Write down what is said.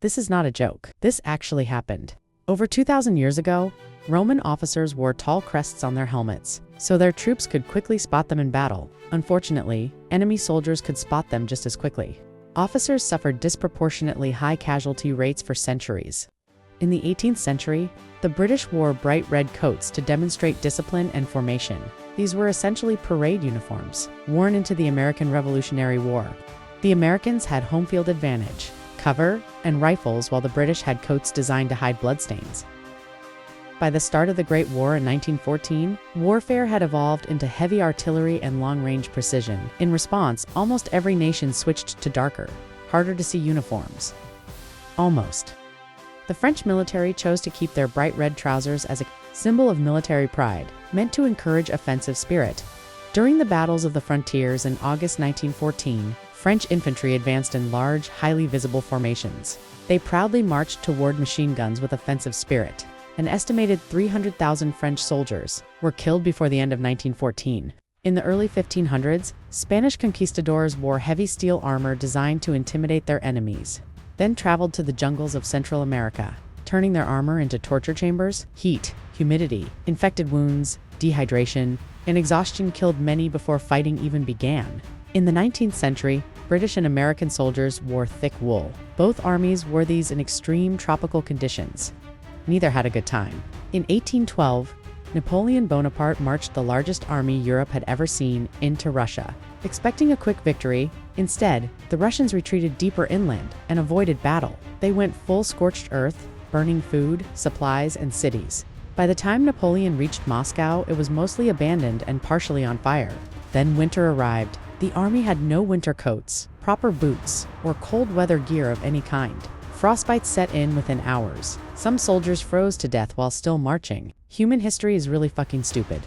This is not a joke. This actually happened. Over 2,000 years ago, Roman officers wore tall crests on their helmets, so their troops could quickly spot them in battle. Unfortunately, enemy soldiers could spot them just as quickly. Officers suffered disproportionately high casualty rates for centuries. In the 18th century, the British wore bright red coats to demonstrate discipline and formation. These were essentially parade uniforms, worn into the American Revolutionary War. The Americans had home field advantage, cover, and rifles, while the British had coats designed to hide bloodstains. By the start of the Great War in 1914, warfare had evolved into heavy artillery and long-range precision. In response, almost every nation switched to darker, harder-to-see uniforms. Almost. The French military chose to keep their bright red trousers as a symbol of military pride, meant to encourage offensive spirit. During the battles of the frontiers in August 1914, French infantry advanced in large, highly visible formations. They proudly marched toward machine guns with offensive spirit. An estimated 300,000 French soldiers were killed before the end of 1914. In the early 1500s, Spanish conquistadors wore heavy steel armor designed to intimidate their enemies, then traveled to the jungles of Central America, turning their armor into torture chambers. Heat, humidity, infected wounds, dehydration, and exhaustion killed many before fighting even began. In the 19th century, British and American soldiers wore thick wool. Both armies wore these in extreme tropical conditions. Neither had a good time. In 1812, Napoleon Bonaparte marched the largest army Europe had ever seen into Russia. Expecting a quick victory, instead, the Russians retreated deeper inland and avoided battle. They went full scorched earth, burning food, supplies, and cities. By the time Napoleon reached Moscow, it was mostly abandoned and partially on fire. Then winter arrived. The army had no winter coats, proper boots, or cold weather gear of any kind. Frostbite set in within hours. Some soldiers froze to death while still marching. Human history is really fucking stupid.